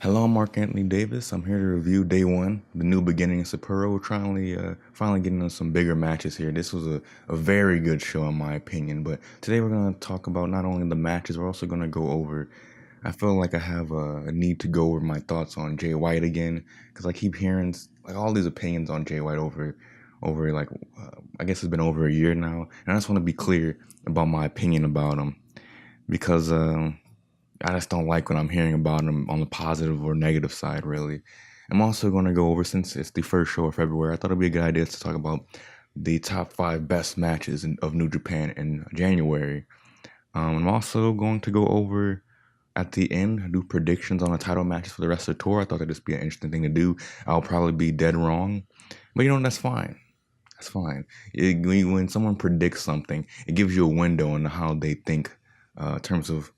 Hello, I'm Mark Anthony Davis. I'm here to review day one, the new beginning of Sapporo. We're finally getting into some bigger matches here. This was a very good show, in my opinion. But today we're going to talk about not only the matches, we're also going to go over. I feel like I have a need to go over my thoughts on Jay White again because I keep hearing like all these opinions on Jay White over I guess it's been over a year now, and I just want to be clear about my opinion about him because I just don't like when I'm hearing about him on the positive or negative side, really. I'm also going to go over, since it's the first show of February, I thought it'd be a good idea to talk about the top 5 best matches of New Japan in January. I'm also going to go over at the end, do predictions on the title matches for the rest of the tour. I thought that'd just be an interesting thing to do. I'll probably be dead wrong, but that's fine. That's fine. When someone predicts something, it gives you a window into how they think in terms of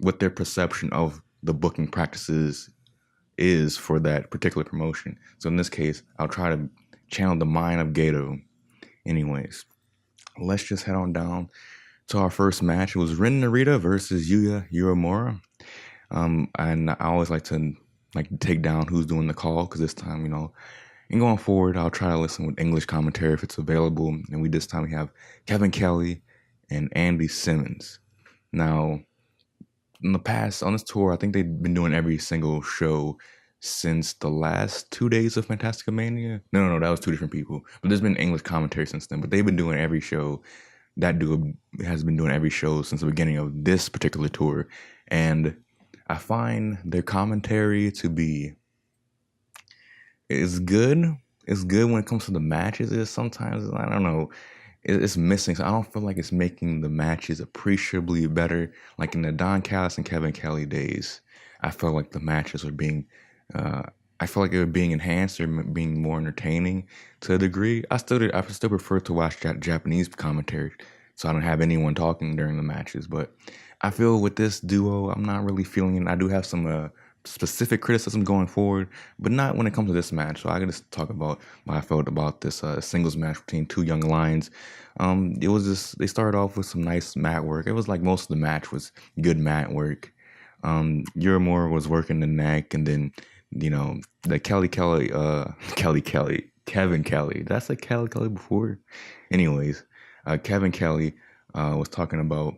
what their perception of the booking practices is for that particular promotion. So in this case, I'll try to channel the mind of Gato. Anyways, let's just head on down to our first match. It was Ren Narita versus Yuya Uemura. And I always like to take down who's doing the call because this time, and going forward, I'll try to listen with English commentary if it's available. And this time we have Kevin Kelly and Andy Simmons. Now, in the past on this tour, I think they've been doing every single show since the last 2 days of Fantastica Mania. No, that was two different people. But there's been English commentary since then. But they've been doing every show. That dude has been doing every show since the beginning of this particular tour. And I find their commentary to be it's good. It's good when it comes to the matches. It's sometimes, I don't know, it's missing. So I don't feel like it's making the matches appreciably better. Like in the Don Callis and Kevin Kelly days, I felt like the matches were I felt like they were being enhanced or being more entertaining to a degree. I still prefer to watch Japanese commentary, so I don't have anyone talking during the matches. But I feel with this duo, I'm not really feeling it. I do have some specific criticism going forward, but not when it comes to this match. So I can just talk about what I felt about this singles match between two young lions. It was just, they started off with some nice mat work. It was like most of the match was good mat work. Uemura was working the neck, and then the Kevin Kelly. Did I say Kelly before? Anyways, Kevin Kelly was talking about,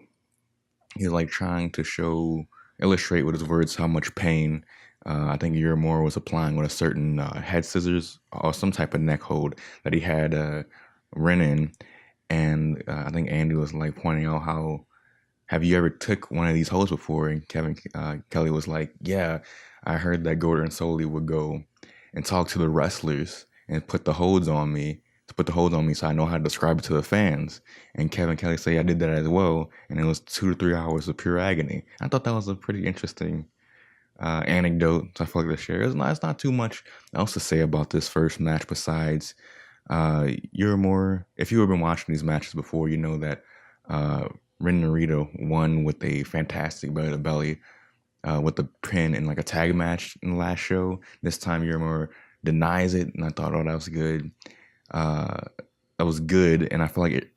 he's like trying to illustrate with his words how much pain I think Uemura was applying with a certain head scissors or some type of neck hold that he had Ren in. And I think Andy was like pointing out how, have you ever took one of these holds before? And Kevin Kelly was like, yeah, I heard that Gordon and Soley would go and talk to the wrestlers and put the holds on me, so I know how to describe it to the fans. And Kevin Kelly said, I did that as well, and it was 2 to 3 hours of pure agony. I thought that was a pretty interesting anecdote, so I feel like to share. It's not too much else to say about this first match besides Uemura. If you have been watching these matches before, you know that Ren Narita won with a fantastic belly to belly with the pin in like a tag match in the last show. This time Uemura denies it, and I thought, oh, that was good. That was good, and I feel like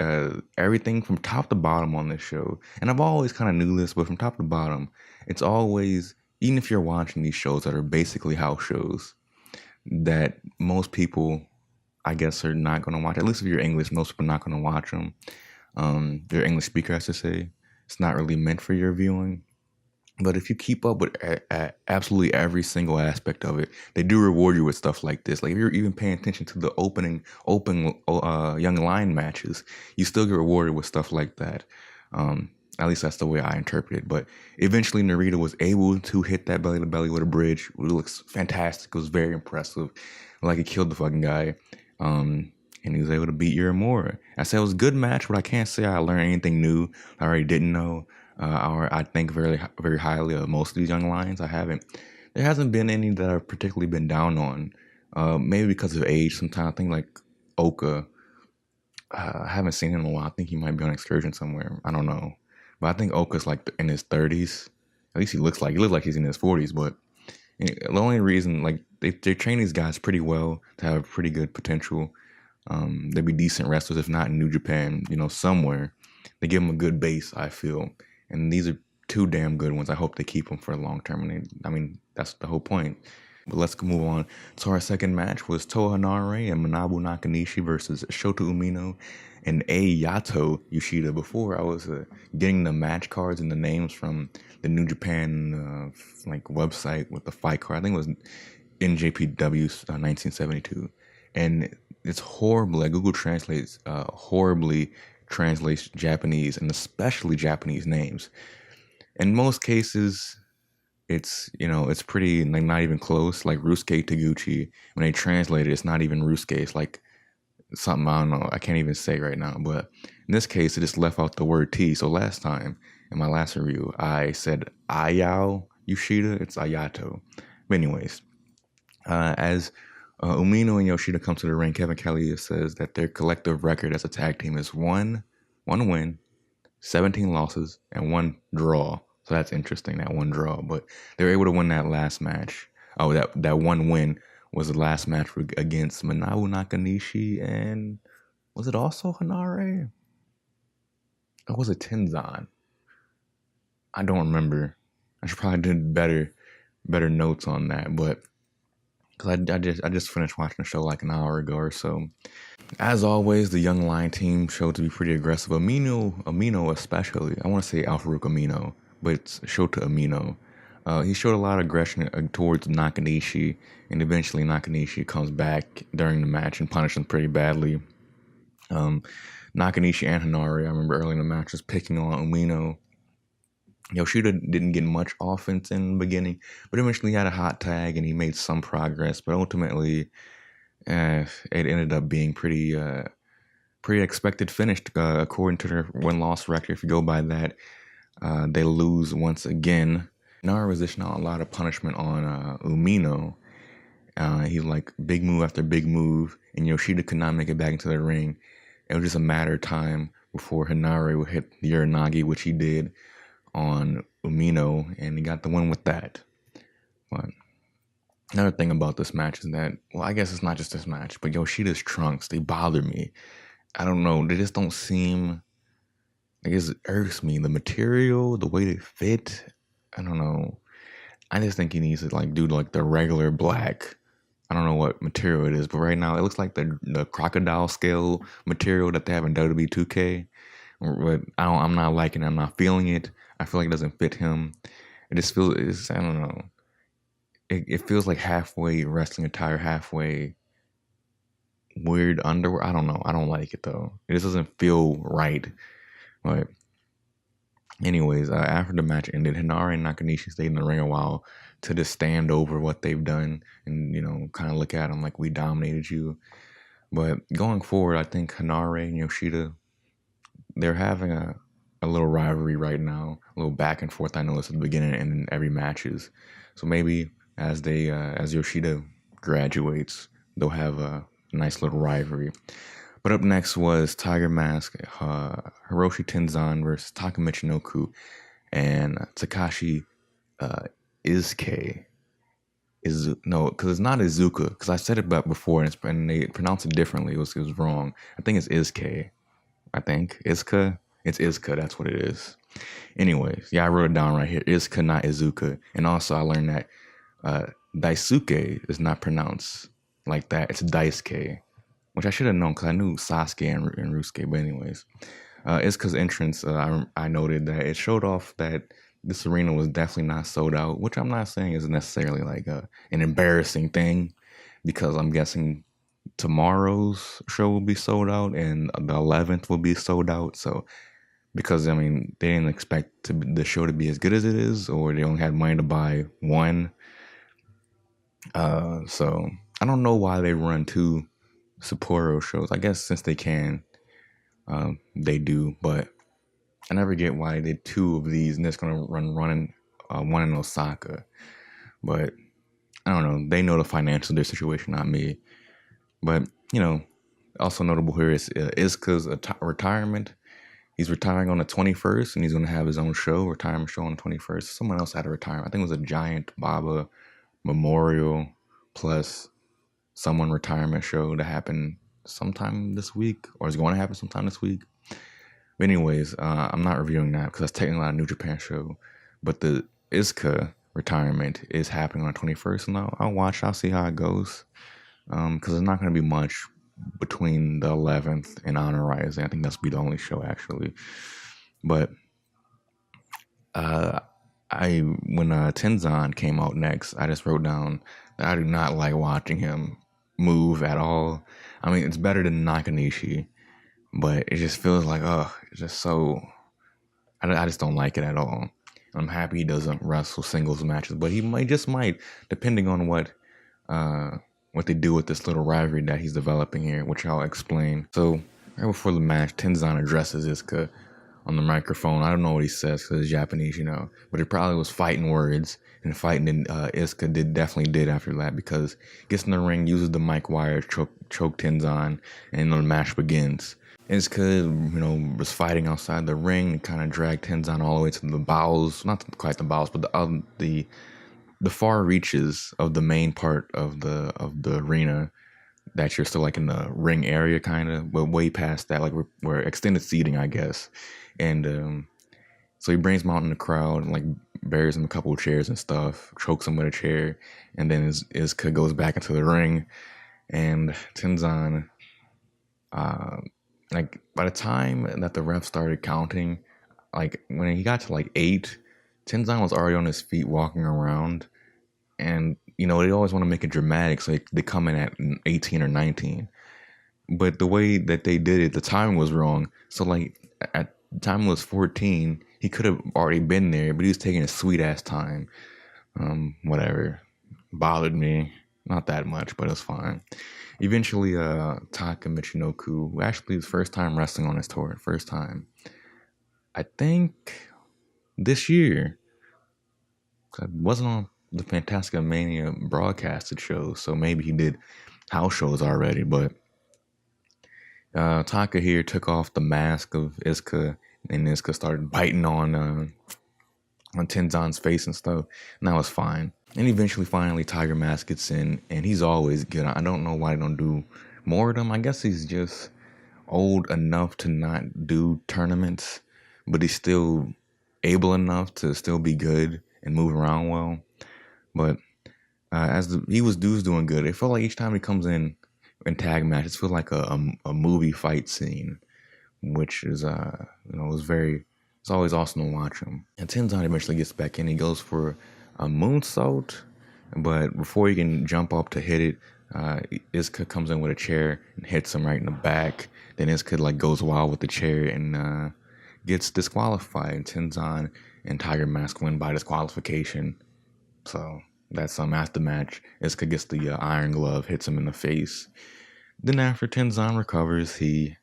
everything from top to bottom on this show, and I've always kind of knew this, but from top to bottom, it's always, even if you're watching these shows that are basically house shows, that most people, I guess, are not going to watch. At least if you're English, most people are not going to watch them. You're English speaker, I should say. It's not really meant for your viewing. But if you keep up with absolutely every single aspect of it, they do reward you with stuff like this. Like if you're even paying attention to the open young lion matches, you still get rewarded with stuff like that. At least that's the way I interpret it. But eventually Narita was able to hit that belly to belly with a bridge. It looks fantastic. It was very impressive. Like he killed the fucking guy. And he was able to beat Uemura. I said it was a good match, but I can't say I learned anything new I already didn't know. I think very, very highly of most of these young lions. I haven't. There hasn't been any that I've particularly been down on. Maybe because of age. Sometimes I think like Oka. I haven't seen him in a while. I think he might be on excursion somewhere. I don't know. But I think Oka's like in his 30s. At least he looks like he's in his 40s. But the only reason, like, they train these guys pretty well to have pretty good potential. They'd be decent wrestlers, if not in New Japan, somewhere. They give them a good base, I feel. And these are two damn good ones. I hope they keep them for a long term. And That's the whole point. But let's move on. So our second match was Toa Henare and Manabu Nakanishi versus Shota Umino and Ayato Yoshida. Before I was getting the match cards and the names from the New Japan like website with the fight card. I think it was NJPW 1972, and it's horrible. Like Google translates horribly translates Japanese and especially Japanese names. In most cases, it's pretty like not even close. Like Rusuke Taguchi, when they translate it, it's not even Rusuke. It's like something I don't know. I can't even say right now. But in this case, it just left out the word T. So last time in my last review, I said Ayao Yoshida. It's Ayato. But anyways, as Umino and Yoshida come to the ring, Kevin Kelly says that their collective record as a tag team is one win, 17 losses, and one draw. So that's interesting, that one draw. But they were able to win that last match. Oh, that one win was the last match against Manabu Nakanishi and was it also Henare? Or was it Tenzan? I don't remember. I should probably do better notes on that, but because I just finished watching the show like an hour ago or so. As always, the Young Lion team showed to be pretty aggressive. Umino especially. I want to say Alfarouk Umino, but it's Shota Umino. He showed a lot of aggression towards Nakanishi, and eventually Nakanishi comes back during the match and punishes him pretty badly. Nakanishi and Henare, I remember early in the match, was picking on Umino. Yoshida didn't get much offense in the beginning, but eventually he had a hot tag and he made some progress. But ultimately, it ended up being pretty expected finish according to their win-loss record. If you go by that, they lose once again. Nara was dishing out a lot of punishment on Umino. He like big move after big move, and Yoshida could not make it back into the ring. It was just a matter of time before Henare would hit the Uranagi, which he did on Umino, and he got the win with that. But another thing about this match is that, well, I guess it's not just this match, but Yoshida's trunks, they bother me. I don't know, they just don't seem, I guess it irks me. The material, the way they fit, I don't know. I just think he needs to like do like the regular black. I don't know what material it is, but right now it looks like the crocodile scale material that they have in WWE 2K. But I'm not liking it. I'm not feeling it. I feel like it doesn't fit him. It just feels, I don't know. It feels like halfway wrestling attire, halfway weird underwear. I don't know. I don't like it though. It just doesn't feel right. But anyways, after the match ended, Henare and Nakanishi stayed in the ring a while to just stand over what they've done and kind of look at them like we dominated you. But going forward, I think Henare and Yoshida, they're having a little rivalry right now, a little back and forth. I know it's at the beginning and in every matches. So maybe as Yoshida graduates, they'll have a nice little rivalry. But up next was Tiger Mask, Hiroshi Tenzan versus Taka Michinoku and Takashi Iizuka. No, because it's not Iizuka. Because I said it before and they pronounced it differently. It was wrong. I think it's Iizuka. I think Iizuka. It's Iizuka. That's what it is. Anyways, yeah, I wrote it down right here. Iizuka, not Iizuka. And also, I learned that Daisuke is not pronounced like that. It's Daisuke, which I should have known because I knew Sasuke and Rusuke. But anyways, Iizuka's entrance, I noted that it showed off that this arena was definitely not sold out, which I'm not saying is necessarily like an embarrassing thing, because I'm guessing tomorrow's show will be sold out and the 11th will be sold out. So because I mean they didn't expect the show to be as good as it is, or they only had money to buy one. So I don't know why they run two Sapporo shows. I guess since they can, they do. But I never get why they did two of these and it's gonna run one in Osaka. But I don't know. They know the financial their situation, not me. But also notable here is Iizuka's retirement. He's retiring on the 21st, and he's going to have his own retirement show on the 21st. Someone else had a retirement. I think it was a Giant Baba Memorial plus someone retirement show that happened sometime this week, or is going to happen sometime this week. But anyways, I'm not reviewing that because that's technically not a New Japan show. But the Iizuka retirement is happening on the 21st, and I'll watch. I'll see how it goes. Because there's not going to be much between the 11th and Honor Rising. I think that's be the only show actually. But when Tenzan came out next, I just wrote down that I do not like watching him move at all. I mean, it's better than Nakanishi, but it just feels like, it's just so. I just don't like it at all. I'm happy he doesn't wrestle singles matches, but he might, depending on what they do with this little rivalry that he's developing here, which I'll explain. So right before the match, Tenzan addresses Iizuka on the microphone. I don't know what he says because it's Japanese, but it probably was fighting words, and fighting Iizuka definitely did after that, because gets in the ring, uses the mic wire, choke Tenzan, and the match begins. Iizuka, was fighting outside the ring and kind of dragged Tenzan all the way to the bowels, not quite the bowels, but the far reaches of the main part of the arena, that you're still like in the ring area kind of, but way past that, like we're extended seating, I guess. And so he brings him out in the crowd and like buries him a couple of chairs and stuff, chokes him with a chair, and then Iizuka goes back into the ring, and Tenzan, like by the time that the ref started counting, like when he got to like 8, Tenzan was already on his feet walking around. And, they always want to make it dramatic, so they come in at 18 or 19. But the way that they did it, the timing was wrong. So, like, at the time it was 14, he could have already been there, but he was taking a sweet-ass time. Whatever. Bothered me. Not that much, but it was fine. Eventually, Taka Michinoku, actually his first time wrestling on his tour. First time. I think this year. I wasn't on the Fantastica Mania broadcasted shows, so maybe he did house shows already, but Taka here took off the mask of Iizuka, and Iizuka started biting on Tenzan's face and stuff, and that was fine. And eventually, finally, Tiger Mask gets in, and he's always good. I don't know why they don't do more of them. I guess he's just old enough to not do tournaments, but he's still able enough to still be good and move around well. But he was doing good. It felt like each time he comes in tag matches, it feels like a movie fight scene, which is it's always awesome to watch him. And Tenzan eventually gets back in. He goes for a moonsault, but before he can jump up to hit it, Iizuka comes in with a chair and hits him right in the back. Then Iizuka goes wild with the chair and gets disqualified. And Tenzan and Tiger Mask win by disqualification. So that's after the match. Iizuka gets the iron glove, hits him in the face. Then after Tenzan recovers, he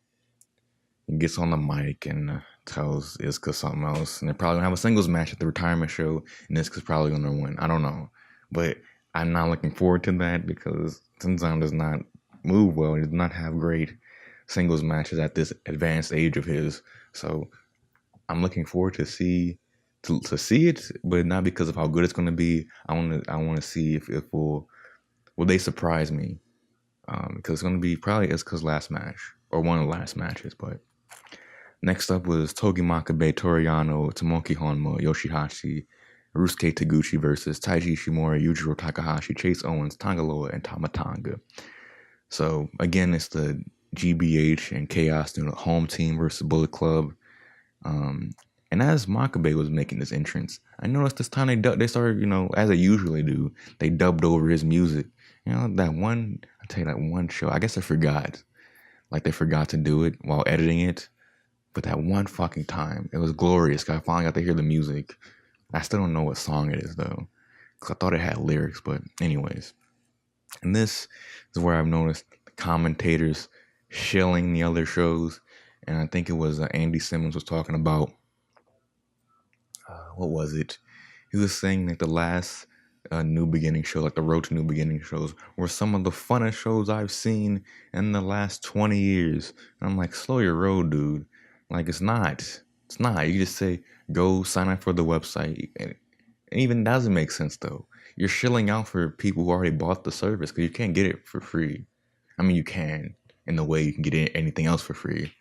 gets on the mic and tells Iizuka something else. And they're probably going to have a singles match at the retirement show, and Iizuka's probably going to win. I don't know. But I'm not looking forward to that because Tenzan does not move well. He does not have great singles matches at this advanced age of his. So I'm looking forward to see it, but not because of how good it's going to be. I want to see if will they surprise me, because it's going to be probably Iizuka's last match or one of the last matches. But next up was Togi Makabe, Toriano, Tomoki Honma, Yoshihashi, Rusuke Taguchi versus Taiji Ishimori, Yujiro Takahashi, Chase Owens, Tangaloa, and Tamatanga. So again, it's the GBH and Chaos home team versus Bullet Club. And as Makabe was making this entrance, I noticed this time they started, as they usually do, they dubbed over his music. I'll tell you that one show, I guess I forgot. Like they forgot to do it while editing it. But that one fucking time, it was glorious. I finally got to hear the music. I still don't know what song it is though, because I thought it had lyrics, but anyways. And this is where I've noticed the commentators shilling the other shows. And I think it was Andy Simmons was talking about, what was it? He was saying that the last New Beginning show, like the Road to New Beginning shows, were some of the funnest shows I've seen in the last 20 years. And I'm like, slow your road, dude. Like, it's not. It's not. You just say, go sign up for the website. And it even doesn't make sense, though. You're shilling out for people who already bought the service because you can't get it for free. I mean, you can in the way you can get anything else for free,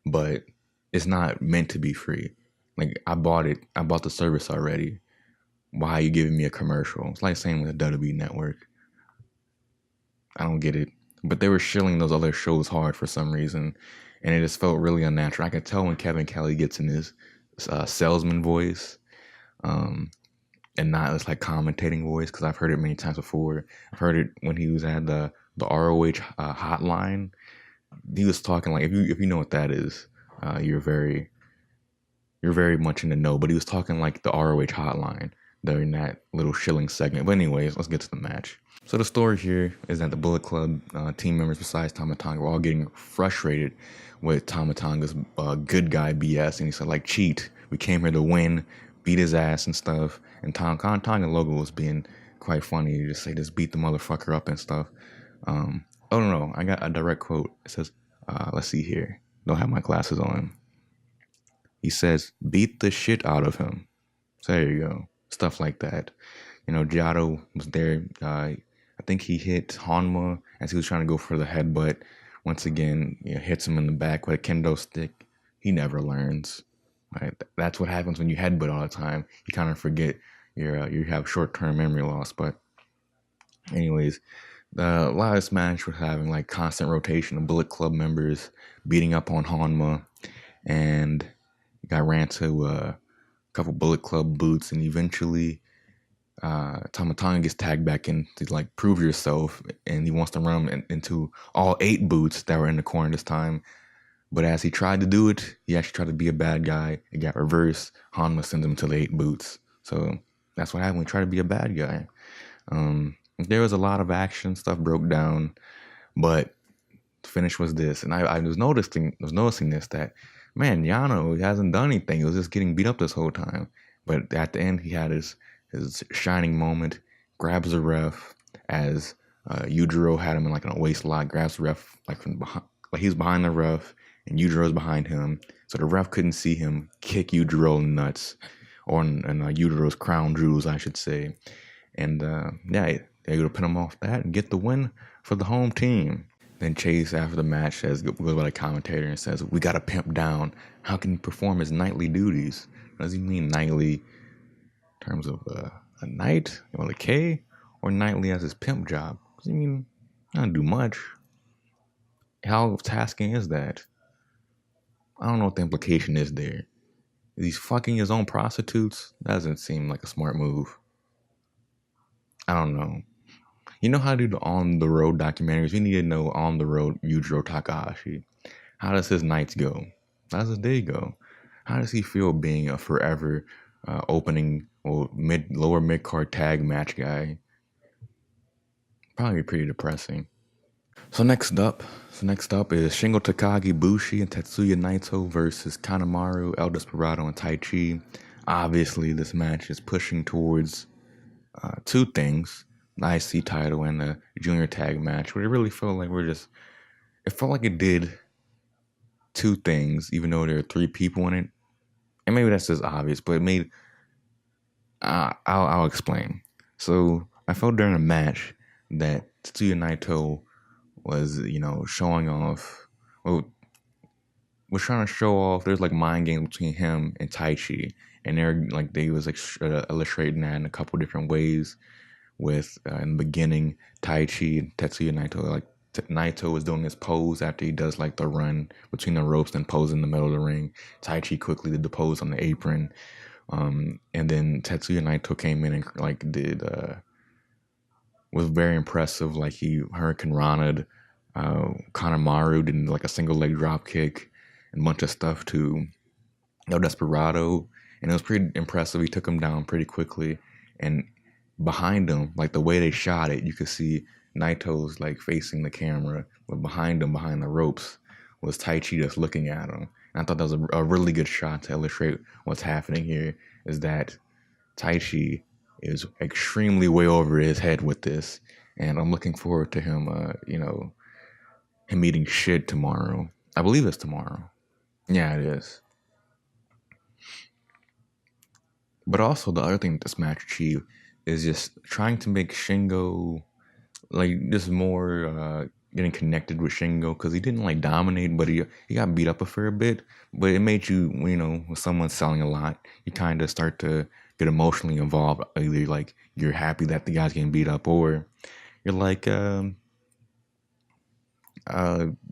but it's not meant to be free. Like, I bought the service already. Why are you giving me a commercial? It's like saying with the WWE Network. I don't get it. But they were shilling those other shows hard for some reason, and it just felt really unnatural. I could tell when Kevin Kelly gets in his salesman voice, um, and not his like commentating voice, because I've heard it many times before. I've heard it when he was at the ROH hotline. He was talking like if you know what that is, you're very much in the know. But he was talking like the ROH hotline during that little shilling segment. But anyways, let's get to the match. So the story here is that the Bullet Club team members besides Tama Tonga were all getting frustrated with Tama Tonga's good guy BS, and he said like, cheat. We came here to win, beat his ass and stuff. And Tonga logo was being quite funny. You just say, just beat the motherfucker up and stuff. Oh no, I got a direct quote. It says, let's see here. Don't have my glasses on. He says, beat the shit out of him. So there you go. Stuff like that. You know, Giotto was there. I think he hit Hanma as he was trying to go for the headbutt. Once again, hits him in the back with a kendo stick. He never learns. Right? That's what happens when you headbutt all the time. You kind of forget you have short-term memory loss. But anyways, a lot of this match was having like constant rotation of Bullet Club members beating up on Hanma, and got ran to a couple Bullet Club boots, and eventually Tama Tonga gets tagged back in to like prove yourself, and he wants to run him into all 8 boots that were in the corner this time. But as he tried to do it, he actually tried to be a bad guy. It got reversed. Hanma sends him to the 8 boots. So that's what happened when he tried to be a bad guy. There was a lot of action, stuff broke down, but the finish was this. And I was noticing this, that man, Yano, he hasn't done anything. He was just getting beat up this whole time. But at the end, he had his shining moment, grabs the ref as Yujiro had him in like a waist lock, grabs the ref like from behind, like he's behind the ref and Yujiro's behind him, so the ref couldn't see him kick Yujiro in the nuts, or in Yujiro's crown jewels, I should say. And yeah, they're able to pin him off that and get the win for the home team. Then Chase, after the match, goes by the commentator and says, "We got to pimp down. How can he perform his nightly duties?" Does he mean nightly in terms of a night with a K, or nightly as his pimp job? Does he mean I don't do much? How tasking is that? I don't know what the implication is there. Is he fucking his own prostitutes? That doesn't seem like a smart move. I don't know. You know how to do the on the road documentaries? We need to know on the road Yujiro Takahashi. How does his nights go? How does his day go? How does he feel being a forever opening or lower mid card tag match guy? Probably pretty depressing. So next up is Shingo Takagi Bushi and Tetsuya Naito versus Kanemaru, El Desperado, and Taichi. Obviously, this match is pushing towards 2 things: the IC title and the junior tag match. But it really felt like it felt like it did 2 things, even though there are 3 people in it. And maybe that's just obvious, but it made. I'll explain. So I felt during the match that Tetsuya Naito was, showing off. Well, was trying to show off. There's like mind games between him and Taichi, and they was like illustrating that in a couple different ways. With in the beginning, Taichi and Tetsuya Naito, like Naito was doing his pose after he does like the run between the ropes and pose in the middle of the ring. Taichi quickly did the pose on the apron, and then Tetsuya Naito came in and like did. Was very impressive. Like he Hurricane Rana'd Kanemaru, did like a single leg drop kick and a bunch of stuff to El Desperado, and it was pretty impressive. He took him down pretty quickly, and behind him, like the way they shot it, you could see Naito's like facing the camera, but behind him, behind the ropes, was Taichi just looking at him. And I thought that was a really good shot to illustrate what's happening here. Is that Taichi is extremely way over his head with this, and I'm looking forward to him, him eating shit tomorrow. I believe it's tomorrow. Yeah, it is. But also the other thing that this match achieved is just trying to make Shingo like just more getting connected with Shingo, because he didn't like dominate, but he got beat up a fair bit. But it made you, when someone's selling a lot, you kind of start to get emotionally involved. Either like you're happy that the guy's getting beat up, or you're like you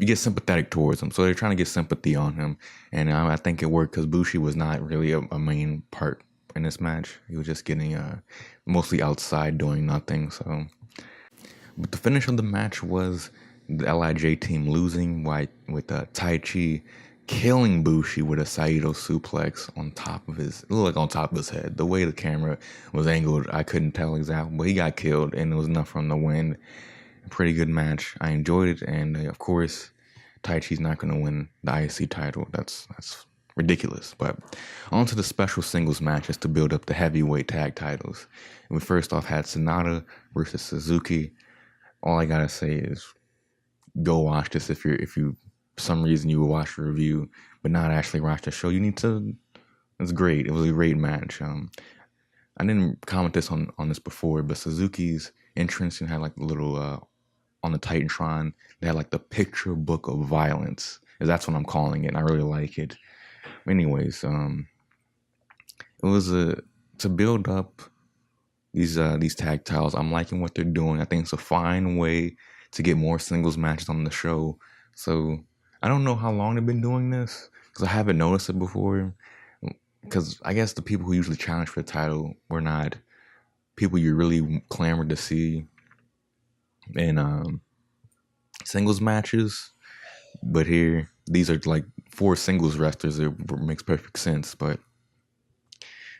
get sympathetic towards him. So they're trying to get sympathy on him, and I think it worked because Bushi was not really a main part in this match. He was just getting mostly outside doing nothing. So, but the finish of the match was the Lij team losing with Taichi killing Bushi with a Saito suplex on top of his, it looked like on top of his head. The way the camera was angled, I couldn't tell exactly, but he got killed, and it was enough for him to win. Pretty good match. I enjoyed it, and of course, Taichi's not going to win the IC title. That's ridiculous. But on to the special singles matches to build up the heavyweight tag titles. We first off had Sonata versus Suzuki. All I gotta say is go watch this if you for some reason you will watch the review but not actually watch the show. You need to. It's great. It was a great match. I didn't comment this on this before, but Suzuki's entrance and had like a little on the Titantron, they had like the picture book of violence. That's what I'm calling it. And I really like it. Anyways, it was to build up these tag titles. I'm liking what they're doing. I think it's a fine way to get more singles matches on the show. So I don't know how long they've been doing this because I haven't noticed it before. Because I guess the people who usually challenge for the title were not people you really clamored to see in singles matches. But here, these are like 4 singles wrestlers. It makes perfect sense. But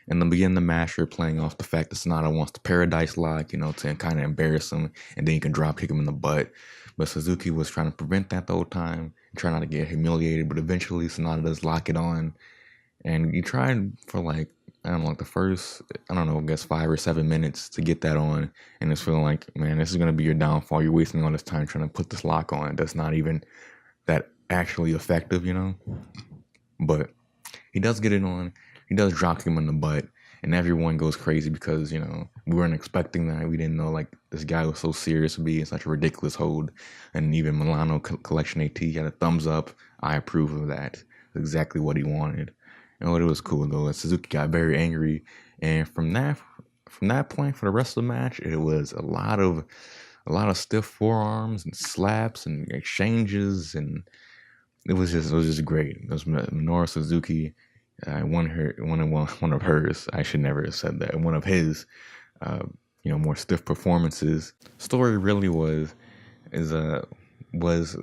in the beginning of the match, they're playing off the fact that Sonata wants the Paradise Lock, to kind of embarrass him, and then you can drop kick him in the butt. But Suzuki was trying to prevent that the whole time, trying not to get humiliated. But eventually, Sonata does lock it on. And you tried for like, I don't know, like the first, I don't know, I guess 5 or 7 minutes to get that on. And it's feeling like, man, this is going to be your downfall. You're wasting all this time trying to put this lock on. That's not even that actually effective, But he does get it on. He does drop him in the butt. And everyone goes crazy because, we weren't expecting that. We didn't know, like, this guy was so serious to be in such a ridiculous hold. And even Milano Collection AT had a thumbs up. I approve of that. Exactly what he wanted. It was cool though. Suzuki got very angry, and from that point for the rest of the match, it was a lot of stiff forearms and slaps and exchanges, and it was just great. It was Minoru Suzuki, one of hers. I should never have said that. One of his, more stiff performances. Story really was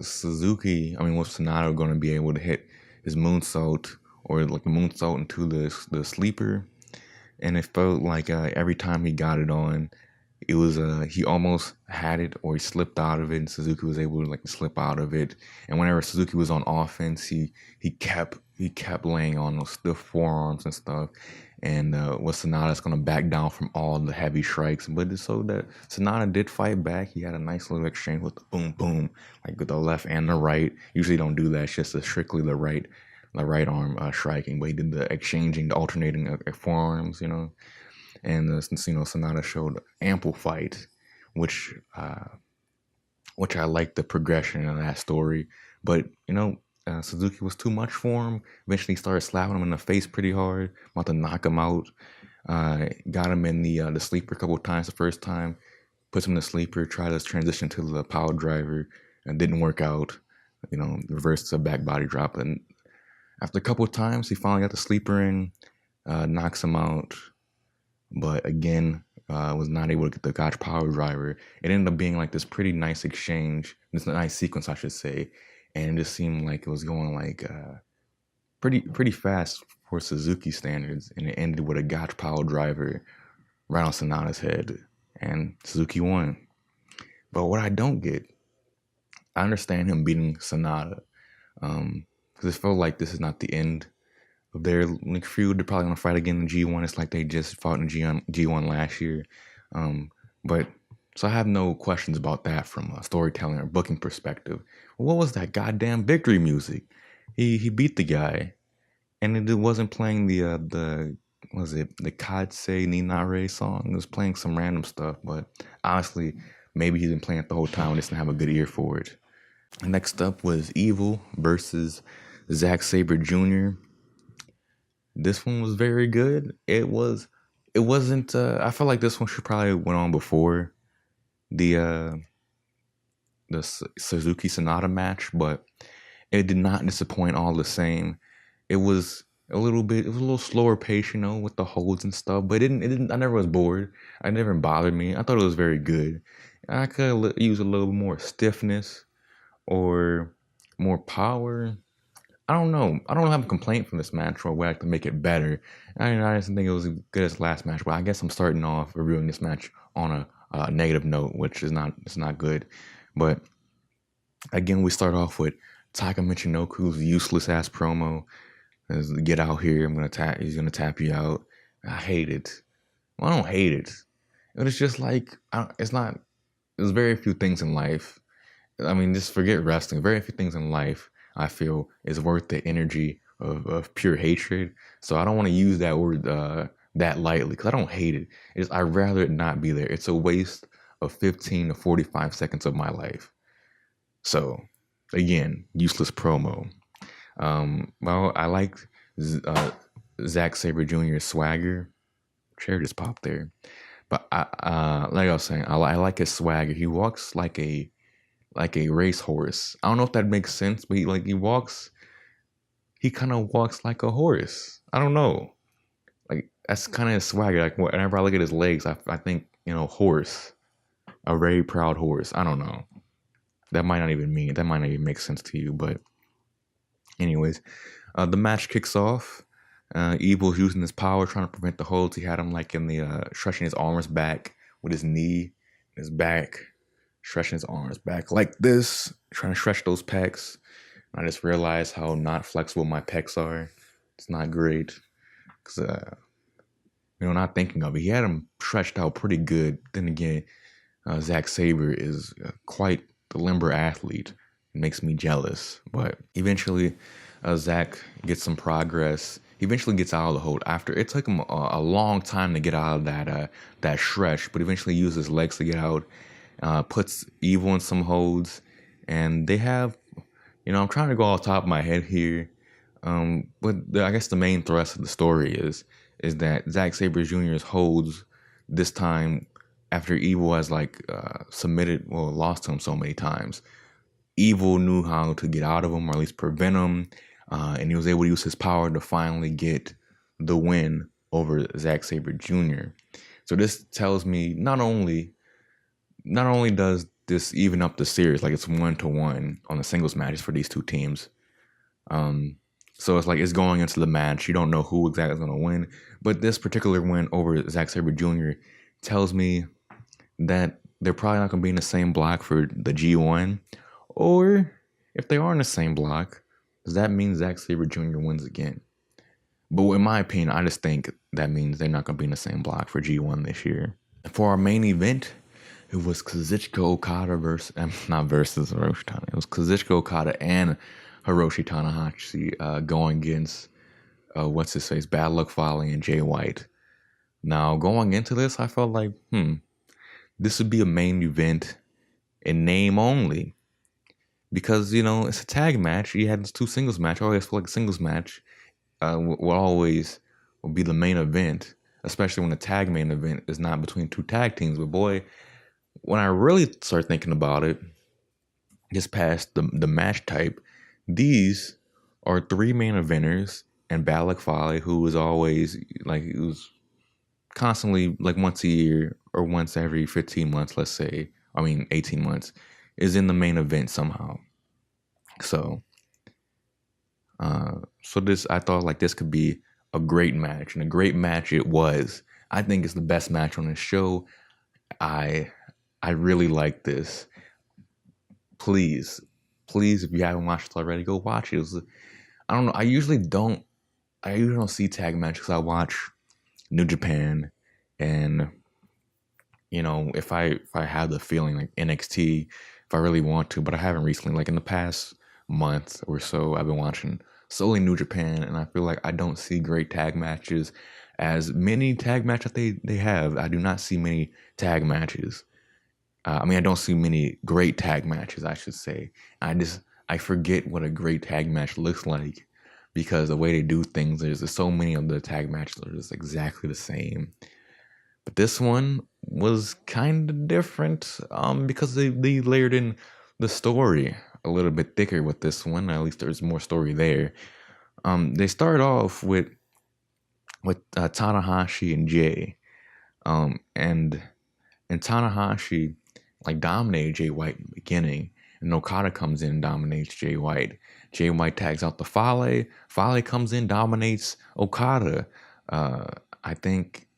Suzuki. I mean, was Sonata going to be able to hit his moonsault? Or like a moonsault into the sleeper, and it felt like every time he got it on, it was he almost had it or he slipped out of it, and Suzuki was able to like slip out of it. And whenever Suzuki was on offense, he kept laying on those stiff forearms and stuff. And was Sonata's gonna back down from all the heavy strikes, but so that Sonata did fight back. He had a nice little exchange with the boom boom, like with the left and the right. Usually don't do that. It's just strictly the right arm striking, but he did the exchanging, the alternating forearms, and since Sonata showed ample fight, which I liked the progression of that story, but Suzuki was too much for him. Eventually, he started slapping him in the face pretty hard, about to knock him out. Got him in the sleeper a couple of times. The first time, puts him in the sleeper, tried to transition to the power driver, and didn't work out. Reversed to a back body drop, and after a couple of times, he finally got the sleeper in, knocks him out, but again, was not able to get the Gotch power driver. It ended up being like this pretty nice exchange, this nice sequence, I should say, and it just seemed like it was going like pretty fast for Suzuki standards, and it ended with a Gotch power driver right on Sonata's head, and Suzuki won. But what I don't get, I understand him beating Sonata, because it felt like this is not the end of their feud. They're probably going to fight again in G1. It's like they just fought in G1 last year. But so I have no questions about that from a storytelling or booking perspective. What was that goddamn victory music? He beat the guy, and it wasn't playing the Katsei Ninare song. It was playing some random stuff, but honestly, maybe he's been playing it the whole time and just didn't have a good ear for it. Next up was Evil versus Zack Sabre Jr. This one was very good. It was it wasn't. I feel like this one should probably went on before the Suzuki Sonata match, but it did not disappoint all the same. It was a little bit. It was a little slower pace, with the holds and stuff. But it didn't. It didn't. I never was bored. It never bothered me. I thought it was very good. I could use a little more stiffness or more power. I don't know. I don't have a complaint from this match or a way I can make it better. I just think it was as good as last match, but I guess I'm starting off reviewing this match on a negative note, which is not it's not good. But again, we start off with Taka Michinoku's useless ass promo. Get out here! He's gonna tap you out. I hate it. Well, I don't hate it. It's just like it's not. There's very few things in life. I mean, just forget wrestling. Very few things in life I feel is worth the energy of pure hatred. So I don't want to use that word that lightly because I don't hate it. I'd rather it not be there. It's a waste of 15 to 45 seconds of my life. So again, useless promo. Well, I like Zack Sabre Jr.'s swagger. Chair just popped there. But like I was saying, I like his swagger. He walks like a racehorse. I don't know if that makes sense, but he kind of walks like a horse. I don't know. Like that's kind of his swagger. Like whenever I look at his legs, I think, horse, a very proud horse. I don't know. That might not even make sense to you, but anyways, the match kicks off. Evil's using his power, trying to prevent the holds. He had him like in the stretching his arms back with his knee, his back, stretching his arms back like this, trying to stretch those pecs. I just realized how not flexible my pecs are. It's not great. Because, not thinking of it. He had him stretched out pretty good. Then again, Zack Sabre is quite the limber athlete. It makes me jealous. But eventually, Zack gets some progress. He eventually gets out of the hold. After it took him a long time to get out of that stretch, but eventually used his legs to get out. Puts Evil in some holds, and they have, I'm trying to go off the top of my head here, but I guess the main thrust of the story is that Zack Sabre Jr.'s holds this time after Evil has lost to him so many times. Evil knew how to get out of him, or at least prevent him, and he was able to use his power to finally get the win over Zack Sabre Jr. So this tells me not only does this even up the series, like it's 1-1 on the singles matches for these two teams. So it's like it's going into the match. You don't know who exactly is going to win. But this particular win over Zack Sabre Jr. tells me that they're probably not going to be in the same block for the G1. Or if they are in the same block, does that mean Zack Sabre Jr. wins again? But in my opinion, I just think that means they're not going to be in the same block for G1 this year. For our main event, it was Kazuchika Okada versus Hiroshi Tanahashi. It was Kazuchika Okada and Hiroshi Tanahashi going against Bad Luck Fale and Jay White. Now going into this, I felt like this would be a main event in name only, because it's a tag match. You had this two singles match. I always feel like a singles match will be the main event, especially when the tag main event is not between two tag teams. But boy, when I really start thinking about it, just past the match type, these are three main eventers, and Bad Luck Fale, who was always he was constantly once a year or once every 15 months, 18 months, is in the main event somehow. So this, I thought this could be a great match, and a great match it was. I think it's the best match on the show. I really like this. Please, if you haven't watched it already, go watch it. I don't know. I usually don't see tag matches because I watch New Japan, and if I have the feeling like NXT, if I really want to, but I haven't recently. Like in the past month or so, I've been watching solely New Japan, and I feel like I don't see great tag matches. As many tag matches they have, I do not see many tag matches. I don't see many great tag matches, I should say. I forget what a great tag match looks like, because the way they do things, there's so many of the tag matches are just exactly the same. But this one was kind of different because they layered in the story a little bit thicker with this one. At least there's more story there. They start off with Tanahashi and Jay, and Tanahashi like dominated Jay White in the beginning, and Okada comes in and dominates Jay White. Jay White tags out the Fale. Fale comes in, dominates Okada. I think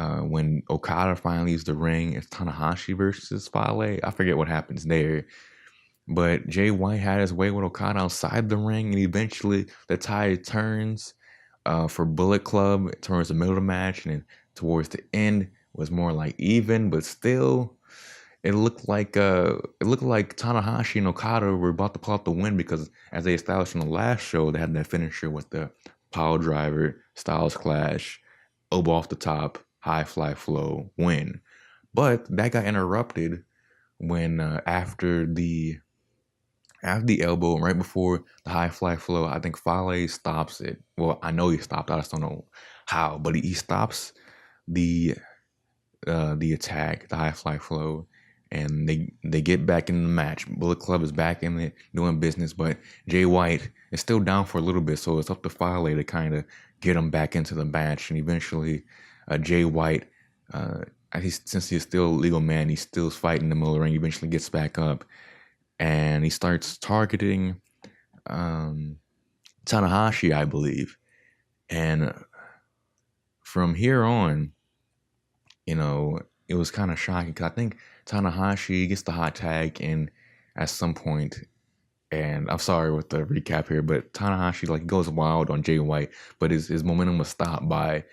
when Okada finally leaves the ring, it's Tanahashi versus Fale. I forget what happens there. But Jay White had his way with Okada outside the ring, and eventually the tide turns for Bullet Club towards the middle of the match, and then towards the end was more like even, but still it looked like Tanahashi and Okada were about to pull out the win because as they established in the last show, they had that finisher with the pile driver, Styles Clash, elbow off the top, high fly flow, win. But that got interrupted when after the elbow, right before the high fly flow, I think Fale stops it. Well, I know he stopped. I just don't know how, but he stops the attack, the high fly flow, and they get back in the match. Bullet Club is back in it doing business, but Jay White is still down for a little bit, so it's up to Fale to kind of get him back into the match. And eventually, Jay White, since he's still a legal man, he's still fighting in the middle of the ring. He eventually gets back up, and he starts targeting Tanahashi, I believe. And from here on, it was kind of shocking because I think Tanahashi gets the hot tag and at some point, and I'm sorry with the recap here, but Tanahashi goes wild on Jay White, but his momentum was stopped by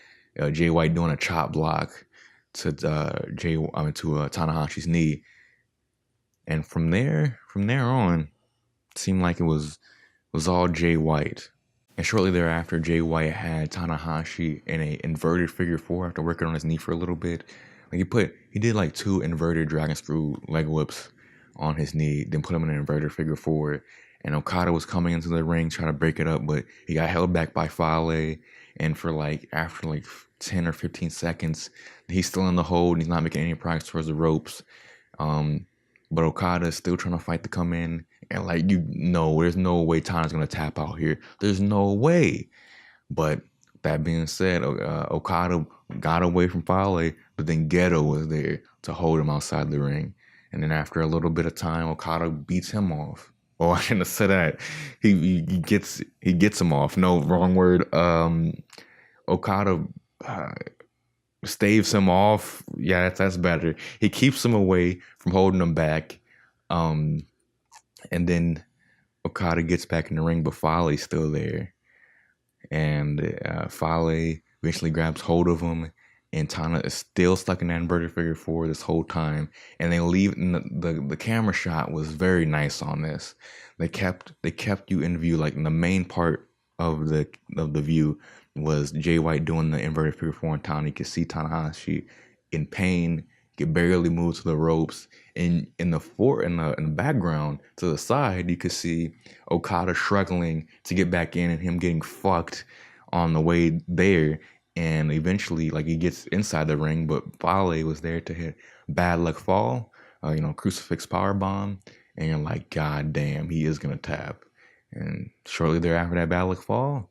Jay White doing a chop block to Tanahashi's knee, and from there on, it seemed like it was all Jay White. And shortly thereafter, Jay White had Tanahashi in a inverted figure four after working on his knee for a little bit. He did 2 inverted dragon screw leg whips on his knee, then put him in an inverted figure four. And Okada was coming into the ring trying to break it up, but he got held back by Fale. And for after 10 or 15 seconds, he's still in the hold. And he's not making any progress towards the ropes. But Okada is still trying to fight to come in. And there's no way Tana's going to tap out here. There's no way. But that being said, Okada got away from Fale, but then Geto was there to hold him outside the ring. And then after a little bit of time, Okada beats him off. Oh, I shouldn't have said that. He gets him off. No, wrong word. Okada staves him off. Yeah, that's better. He keeps him away from holding him back. And then Okada gets back in the ring, but Fale's still there. And Fale eventually grabs hold of him, and Tana is still stuck in that inverted figure four this whole time. And they leave. And the camera shot was very nice on this. They kept you in view, the main part of the view was Jay White doing the inverted figure four on Tana. You could see Tanahashi in pain. He could barely move to the ropes. And in the background to the side, you could see Okada struggling to get back in and him getting fucked on the way there. And eventually, he gets inside the ring, but Fale was there to hit Bad Luck Fale, crucifix powerbomb. And you're like, God damn, he is going to tap. And shortly thereafter, that Bad Luck Fale,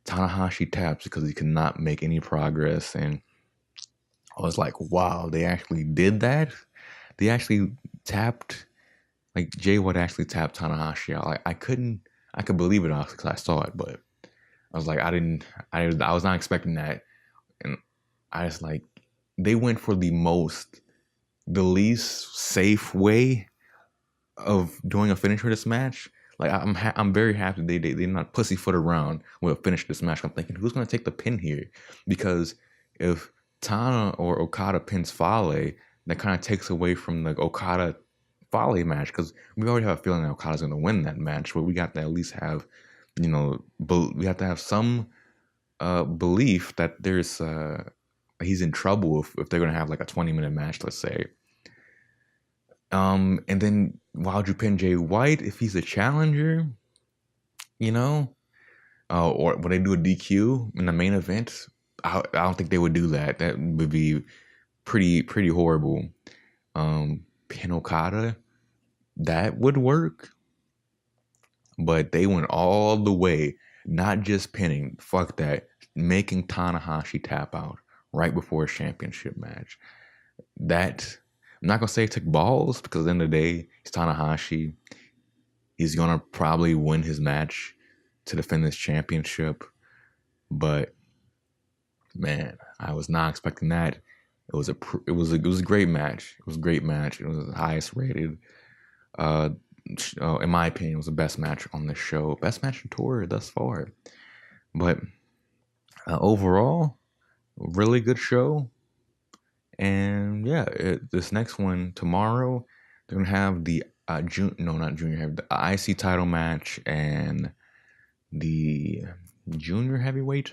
Tanahashi taps because he could not make any progress. And I was like, wow, they actually did that? They actually tapped, Jay White actually tapped Tanahashi out. I could believe it honestly because I saw it, but I was like, I was not expecting that. And I was like, they went for the least safe way of doing a finish for this match. I'm very happy they not pussyfoot around with a finish this match. I'm thinking, who's going to take the pin here? Because if Tana or Okada pins Fale, that kind of takes away from the Okada Fale match, because we already have a feeling that Okada's going to win that match, but we got to at least have, we have to have some belief that there's he's in trouble if they're going to have a 20-minute match, let's say. And then why would you pin Jay White if he's a challenger? Or would they do a DQ in the main event? I don't think they would do that. That would be pretty horrible. Pin Okada, that would work, but they went all the way, not just pinning, fuck that, making Tanahashi tap out right before a championship match. That, I'm not gonna say it took balls, because at the end of the day, it's Tanahashi. He's gonna probably win his match to defend this championship, but man, I was not expecting that. It was a great match. It was a great match. It was the highest rated. Uh, in my opinion, it was the best match on the show, best match on tour thus far. But overall, really good show. And yeah, this next one tomorrow, they're gonna have the not junior, have the IC title match and the junior heavyweight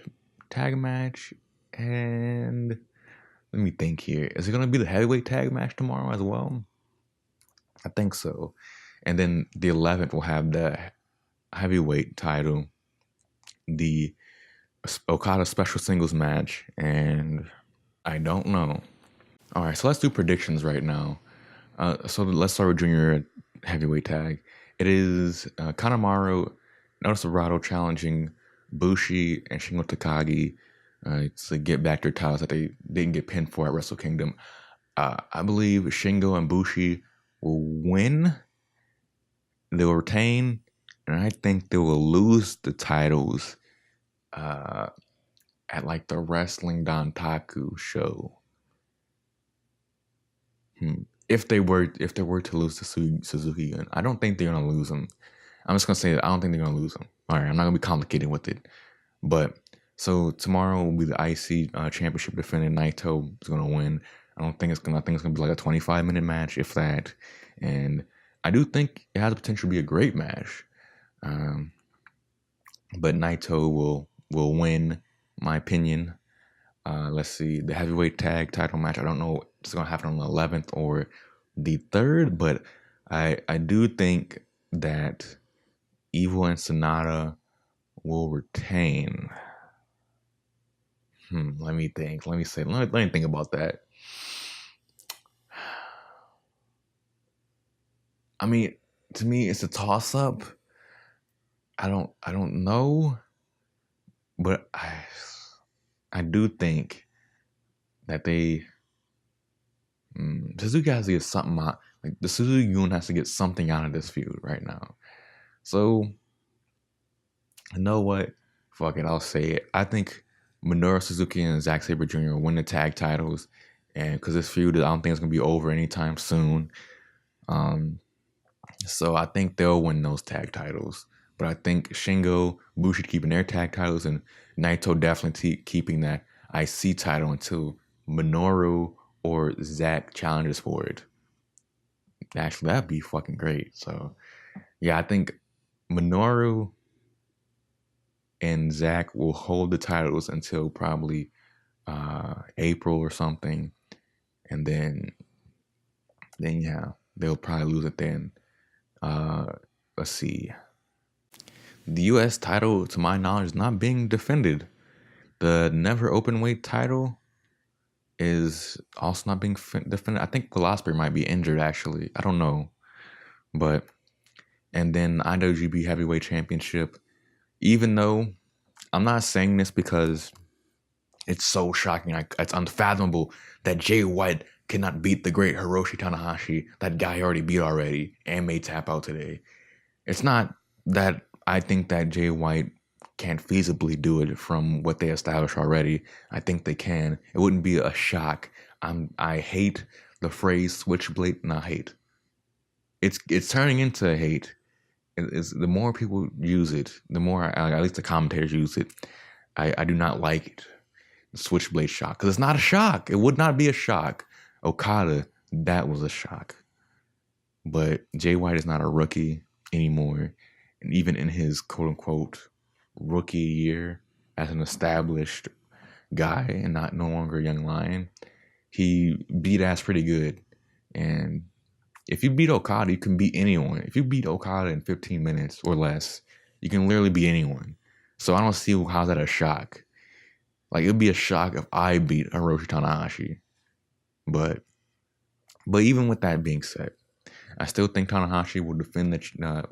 tag match. And let me think here. Is it gonna be the heavyweight tag match tomorrow as well? I think so. And then the 11th will have the heavyweight title, the Okada special singles match, and I don't know. All right, so let's do predictions right now. So let's start with junior heavyweight tag. It is Kanemaru, Naoto Sabato challenging Bushi and Shingo Takagi to get back their titles that they didn't get pinned for at Wrestle Kingdom. I believe Shingo and Bushi will win. They will retain, and I think they will lose the titles at like the Wrestling Dantaku show. If they were to lose to Suzuki, I don't think they're gonna lose them. I'm just gonna say that I don't think they're gonna lose them. All right, I'm not gonna be complicated with it. But so tomorrow will be the IC championship defending. Naito is gonna win. I think it's gonna be like a 25-minute match, if that. And I do think it has the potential to be a great match. But Naito will win, in my opinion. Let's see, the heavyweight tag title match. I don't know if it's gonna happen on the 11th or the 3rd, but I do think that Evil and Sonata will retain. Let me think. Let me think about that. I mean, to me, it's a toss up. I don't know, but I do think that Suzuki has to get something out. Like the Suzuki Gun has to get something out of this feud right now. So, you know what? Fuck it, I'll say it. I think Minoru Suzuki and Zack Sabre Jr. will win the tag titles, and because this feud, I don't think it's gonna be over anytime soon. So I think they'll win those tag titles. But I think Shingo, Bushi keeping their tag titles, and Naito definitely keeping that IC title until Minoru or Zack challenges for it. Actually, that'd be fucking great. So, yeah, I think Minoru and Zack will hold the titles until probably April or something, and then yeah, they'll probably lose it then. Let's see. The U.S. title, to my knowledge, is not being defended. The never open weight title is also not being defended. I think Ospreay might be injured, actually. I don't know. And then IWGP Heavyweight Championship, even though I'm not saying this because it's so shocking, it's unfathomable that Jay White cannot beat the great Hiroshi Tanahashi, that guy already beat already and may tap out today. It's not that I think that Jay White can't feasibly do it from what they established already. I think they can. It wouldn't be a shock. I hate the phrase switchblade, not hate. It's turning into hate. It's the more people use it, the more at least the commentators use it. I do not like it. The switchblade shock, because it's not a shock. It would not be a shock. Okada, that was a shock. But Jay White is not a rookie anymore. And even in his quote-unquote rookie year as an established guy and no longer a young lion, he beat ass pretty good. And if you beat Okada, you can beat anyone. If you beat Okada in 15 minutes or less, you can literally beat anyone. So I don't see how that a shock. Like, it'd be a shock if I beat Hiroshi Tanahashi. But even with that being said, I still think Tanahashi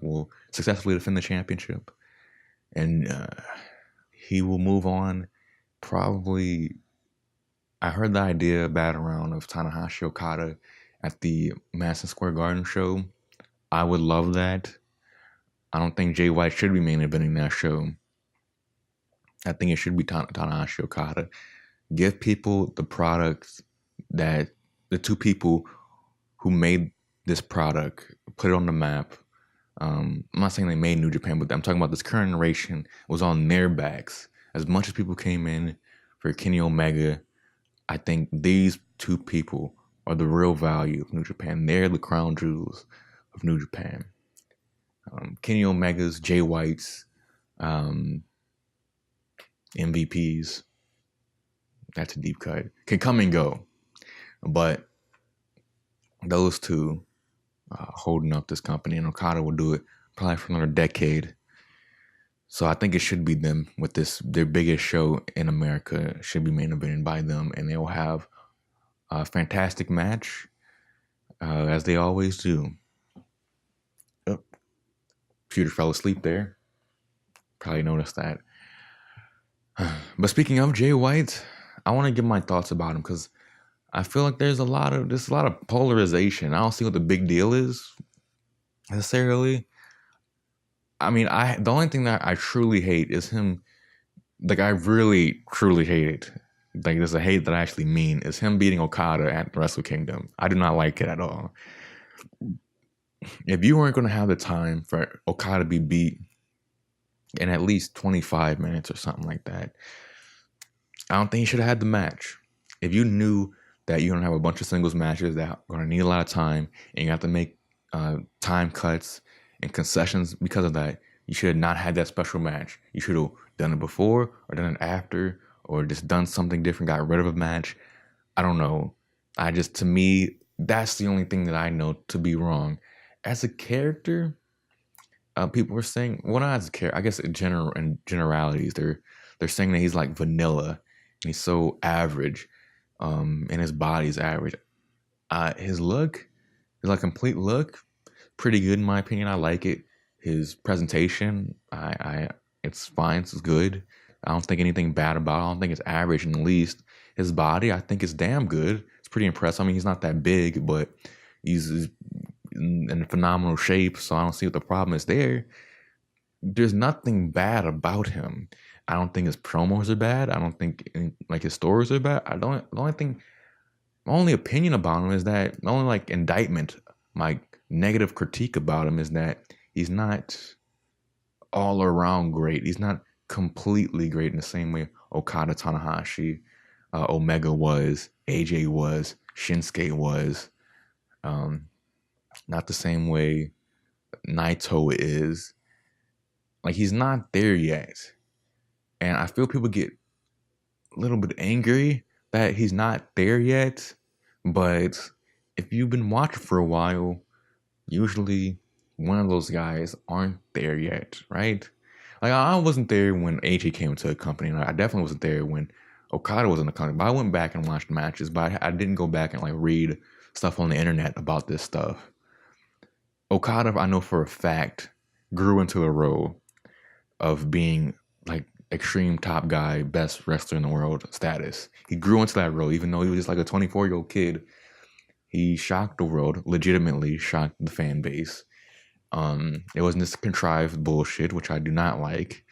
will successfully defend the championship, and he will move on. Probably, I heard the idea bat around of Tanahashi Okada at the Madison Square Garden show. I would love that. I don't think Jay White should be main eventing that show. I think it should be Tanahashi Okada. Give people the products that the two people who made this product put it on the map. I'm not saying they made New Japan, but I'm talking about this current generation was on their backs. As much as people came in for Kenny Omega, I think these two people are the real value of New Japan. They're the crown jewels of New Japan. Kenny Omega's, Jay White's, MVPs, that's a deep cut, can come and go. But those two holding up this company, and Okada will do it probably for another decade. So I think it should be them with this. Their biggest show in America should be main evented by them, and they will have a fantastic match, as they always do. Oh, Shooter fell asleep there. Probably noticed that. But speaking of Jay White, I want to give my thoughts about him because I feel like there's a lot of polarization. I don't see what the big deal is necessarily. I mean, the only thing that I truly hate is him. Like, I really truly hate it. Like, there's a hate that I actually mean is him beating Okada at Wrestle Kingdom. I do not like it at all. If you weren't going to have the time for Okada to be beat in at least 25 minutes or something like that, I don't think you should have had the match. If you knew that you're going to have a bunch of singles matches that are going to need a lot of time and you have to make time cuts and concessions because of that, you should have not had that special match. You should have done it before or done it after or just done something different, got rid of a match. I don't know. To me, that's the only thing that I know to be wrong. As a character, people were saying, well, not as a character, I guess in generalities, they're saying that he's like vanilla and he's so average, and his body's average. His look, his like complete look, pretty good in my opinion. I like it. His presentation, it's fine. It's good. I don't think anything bad about it. I don't think it's average in the least. His body, I think, is damn good. It's pretty impressive. I mean, he's not that big, but he's in phenomenal shape, so I don't see what the problem is there. There's nothing bad about him. I don't think his promos are bad. I don't think like his stories are bad. The only opinion about him is that the only like indictment, my negative critique about him is that he's not all around great. He's not completely great in the same way Okada, Tanahashi, Omega was, AJ was, Shinsuke was. Not the same way Naito is. Like, he's not there yet. And I feel people get a little bit angry that he's not there yet. But if you've been watching for a while, usually one of those guys aren't there yet, right? Like, I wasn't there when AJ came into the company, and I definitely wasn't there when Okada was in the company. But I went back and watched matches, but I didn't go back and like read stuff on the internet about this stuff. Okada, I know for a fact, grew into a role of being like extreme top guy, best wrestler in the world status. He grew into that role, even though he was just like a 24-year-old kid. He shocked the world, legitimately shocked the fan base. It wasn't this contrived bullshit, which I do not like.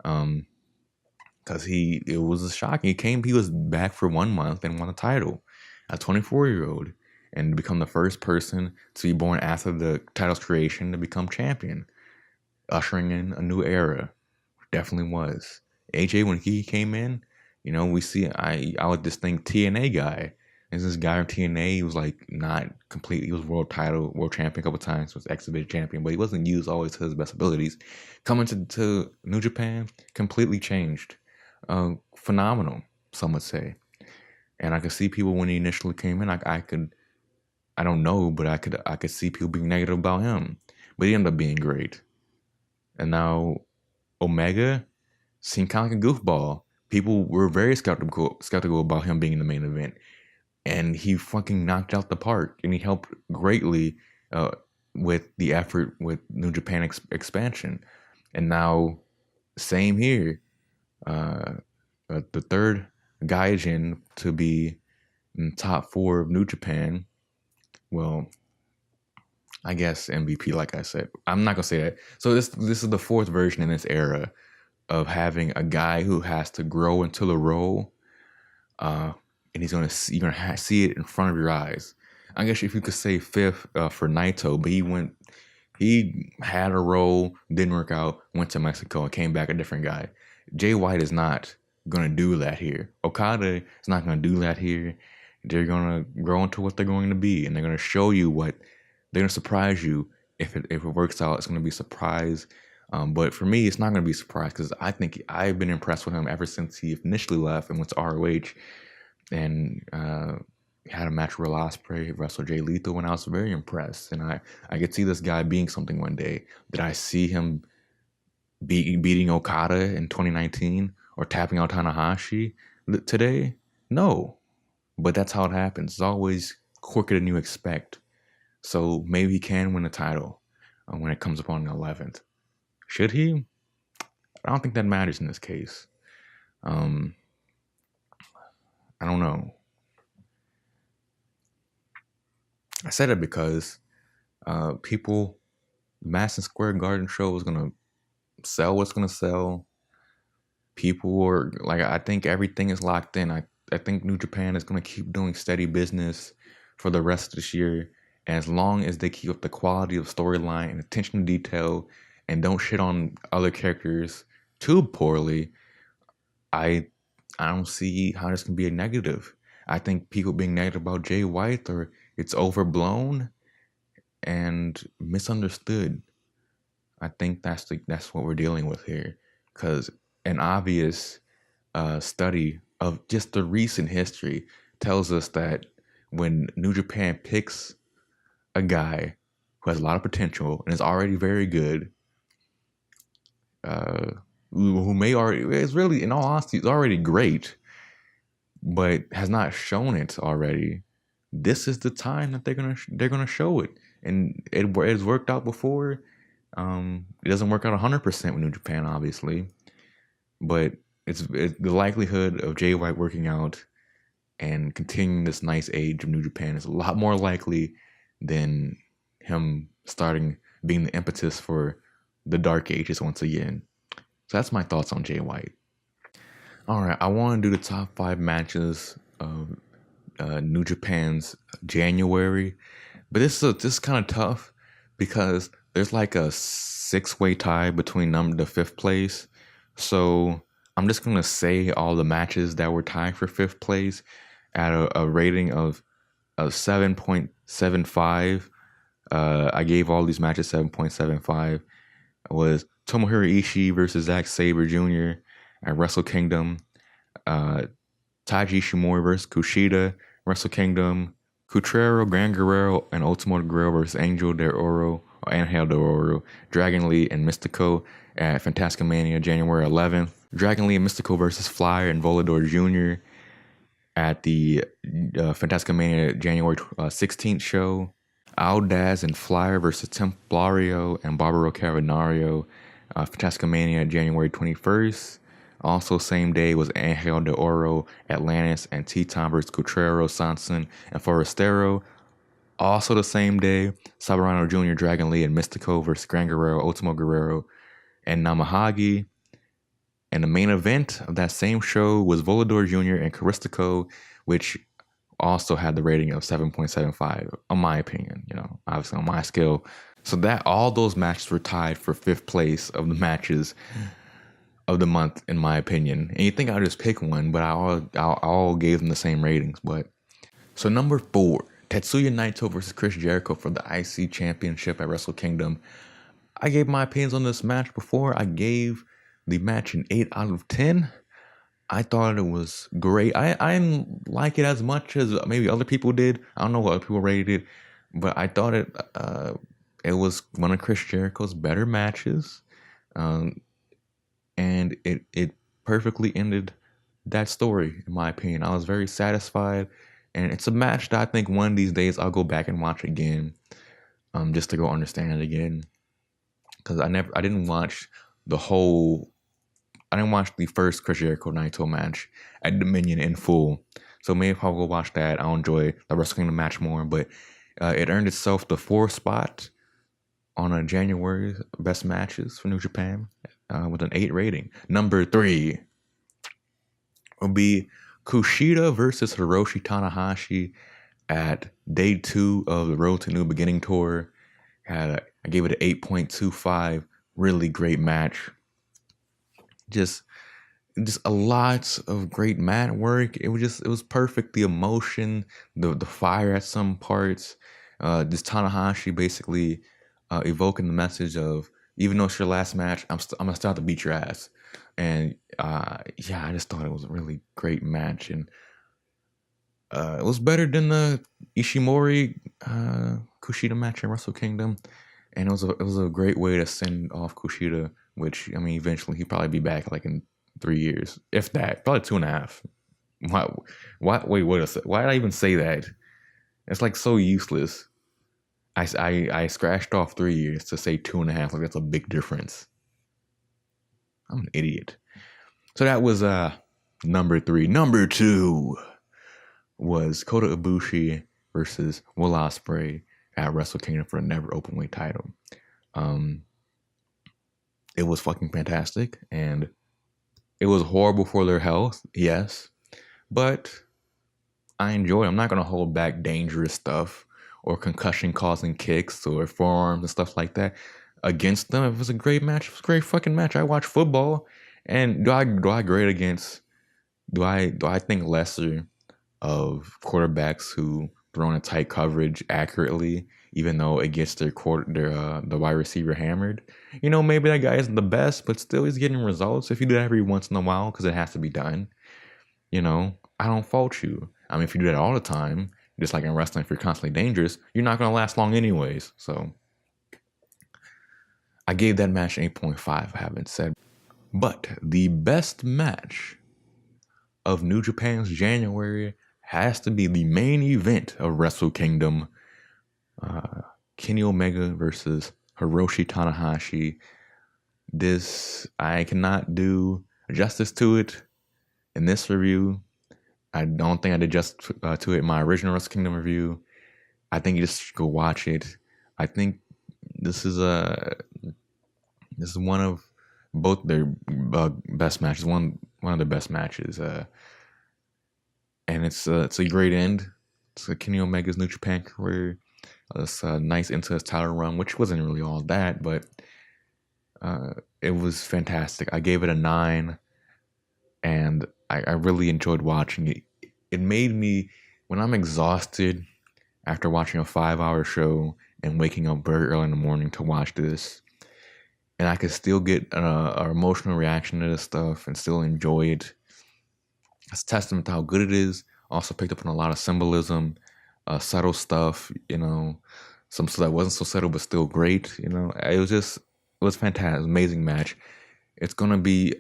Because it was a shock. He was back for 1 month and won a title. A 24-year-old. And to become the first person to be born after the title's creation to become champion. Ushering in a new era. Definitely was. AJ, when he came in, we see, I was this thing TNA guy. There's this guy from TNA, he was like not completely, he was world champion a couple times, was X-Division champion, but he wasn't used always to his best abilities. Coming to New Japan, completely changed. Phenomenal, some would say. And I could see people when he initially came in, I don't know, but I could see people being negative about him. But he ended up being great. And now Omega seemed kind of like a goofball. people were very skeptical about him being in the main event, and he fucking knocked out the park, and he helped greatly uh, with the effort with New Japan expansion. And now, same here, uh, the third Gaijin to be in the top four of New Japan. Well, I guess MVP, like I said. I'm not gonna say that. So this is the fourth version in this era of having a guy who has to grow into the role, and you're gonna see it in front of your eyes. I guess if you could say fifth for Naito, but he had a role, didn't work out, went to Mexico and came back a different guy. Jay White is not gonna do that here. Okada is not gonna do that here. They're gonna grow into what they're going to be, and they're gonna show you what they're gonna surprise you. If it works out, it's gonna be a surprise. But for me, it's not gonna be a surprise because I think I've been impressed with him ever since he initially left and went to ROH, and had a match with Ospreay, wrestled Jay Lethal, and I was very impressed. And I could see this guy being something one day. Did I see him beating Okada in 2019 or tapping out Tanahashi today? No, but that's how it happens. It's always quicker than you expect. So maybe he can win the title when it comes up on the 11th. Should he? I don't think that matters in this case. I don't know. I said it because people, Madison Square Garden show is gonna sell what's gonna sell. People are like, I think everything is locked in. I think New Japan is gonna keep doing steady business for the rest of this year, as long as they keep up the quality of storyline and attention to detail, and don't shit on other characters too poorly. I don't see how this can be a negative. I think people being negative about Jay White, or it's overblown and misunderstood. I think that's what we're dealing with here, because an obvious study of just the recent history tells us that when New Japan picks a guy who has a lot of potential and is already very good, who may already is really, in all honesty, is already great, but has not shown it already. This is the time that they're gonna show it, and it's worked out before. It doesn't work out 100% with New Japan, obviously, but it's the likelihood of Jay White working out and continuing this nice age of New Japan is a lot more likely than him being the impetus for the Dark Ages once again. So that's my thoughts on Jay White. All right, I want to do the top 5 matches of New Japan's January, but this is kind of tough because there's like a 6-way tie between the 5th place. So I'm just gonna say all the matches that were tied for 5th place at a rating of 7.75. I gave all these matches 7.75. It was Tomohiro Ishii versus Zack Sabre Jr. at Wrestle Kingdom. Taiji Ishimori versus Kushida, Wrestle Kingdom. Cutrero, Gran Guerrero, and Ultimo Guerrero versus Angel Del Oro, Dragon Lee, and Mystico at Fantasticmania January 11th. Dragon Lee and Mystico versus Flyer and Volador Jr. at the Fantasticmania January 16th show. Aldaz and Flyer versus Templario and Barbaro Cavernario, Fantasticmania January 21st. Also, same day was Angel de Oro, Atlantis, and Teton versus Cutrero, Sanson, and Forestero. Also the same day, Sabarano Jr., Dragon Lee, and Mystico versus Gran Guerrero, Ultimo Guerrero, and Namahagi. And the main event of that same show was Volador Jr. and Caristico, which also had the rating of 7.75, in my opinion, obviously on my scale. So that all those matches were tied for 5th place of the matches of the month, in my opinion. And you think I'll just pick one, but I all gave them the same ratings. But so number 4, Tetsuya Naito versus Chris Jericho for the IC Championship at Wrestle Kingdom. I gave my opinions on this match before. I gave the match an 8 out of 10. I thought it was great. I didn't like it as much as maybe other people did. I don't know what other people rated it, but I thought it was one of Chris Jericho's better matches. And it perfectly ended that story, in my opinion. I was very satisfied, and it's a match that I think one of these days I'll go back and watch again, just to go understand it again. Because I didn't watch the whole. I didn't watch the first Chris Jericho Naito match at Dominion in full. So maybe if I'll go watch that, I'll enjoy the Wrestle Kingdom match more. But it earned itself the 4th spot on a January best matches for New Japan with an 8 rating. Number 3 will be Kushida versus Hiroshi Tanahashi at day 2 of the Road to New Beginning tour. I gave it an 8.25. Really great match. Just a lot of great mat work. It was perfect. The emotion, the fire at some parts. This Tanahashi basically evoking the message of, even though it's your last match, I'm gonna still have to beat your ass. And yeah, I just thought it was a really great match, and it was better than the Ishimori Kushida match in Wrestle Kingdom. And it was a great way to send off Kushida, which, I mean, eventually he'll probably be back like in 3 years, if that, probably 2.5. Why did I even say that? It's like so useless. I scratched off 3 years to say 2.5. Like, that's a big difference. I'm an idiot. So that was number 3. Number 2 was Kota Ibushi versus Will Ospreay at Wrestle Kingdom for the Never Openweight title. It was fucking fantastic, and it was horrible for their health, yes, but I enjoy it. I'm not gonna hold back dangerous stuff or concussion-causing kicks or forearms and stuff like that against them. If it was a great match, it was a great fucking match. I watch football, and do I grade against? Do I think lesser of quarterbacks who throw in a tight coverage accurately, even though it gets the wide receiver hammered? You know, maybe that guy isn't the best, but still he's getting results. If you do that every once in a while, because it has to be done, you know, I don't fault you. I mean, if you do that all the time, just like in wrestling, if you're constantly dangerous, you're not going to last long anyways. So I gave that match an 8.5, I haven't said. But the best match of New Japan's January has to be the main event of Wrestle Kingdom. Kenny Omega versus Hiroshi Tanahashi. This, I cannot do justice to it in this review. I don't think I did justice to it in my original Wrestle Kingdom review. I think you just should go watch it. I think this is one of both their best matches. One of their best matches. And it's a great end. It's Kenny Omega's New Japan career. It's nice into his title run, which wasn't really all that, but it was fantastic. I gave it a 9, and I really enjoyed watching it. It made me, when I'm exhausted after watching a 5-hour show and waking up very early in the morning to watch this, and I could still get an emotional reaction to this stuff and still enjoy it. It's a testament to how good it is. Also picked up on a lot of symbolism, subtle stuff, you know, some stuff that wasn't so subtle but still great, you know. It was fantastic. It was an amazing match. It's gonna be,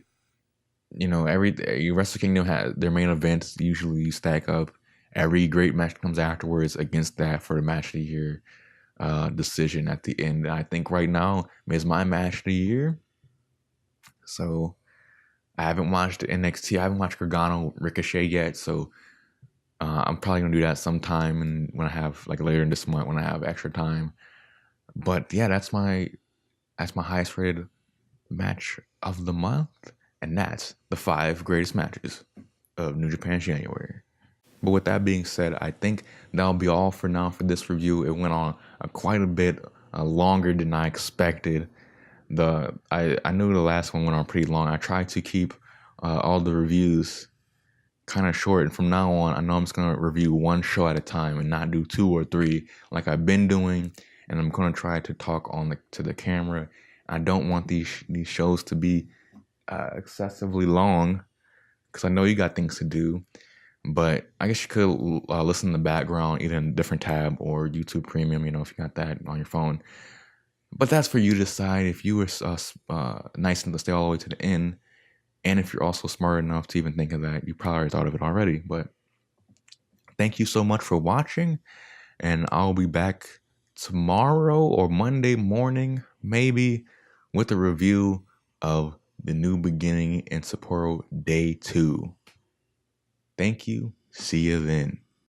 you know, every Wrestle Kingdom has their main events usually stack up. Every great match comes afterwards against that for the match of the year decision at the end. And I think right now is my match of the year. So I haven't watched NXT. I haven't watched Gargano Ricochet yet. So I'm probably gonna do that sometime, and when I have, like, later in this month when I have extra time. But yeah, that's my highest rated match of the month, and that's the 5 greatest matches of New Japan January. But with that being said, I think that'll be all for now for this review. It went on quite a bit longer than I expected. I knew the last one went on pretty long. I tried to keep all the reviews kind of short, and from now on, I know I'm just gonna review one show at a time and not do 2 or 3 like I've been doing. And I'm gonna try to talk to the camera. I don't want these shows to be excessively long, because I know you got things to do. But I guess you could listen in the background, either in a different tab or YouTube Premium, you know, if you got that on your phone. But that's for you to decide. If you were nice enough to stay all the way to the end, And if you're also smart enough to even think of that, you probably thought of it already. But thank you so much for watching, and I'll be back tomorrow or Monday morning, maybe, with a review of the New Beginning in Sapporo Day 2. Thank you. See you then.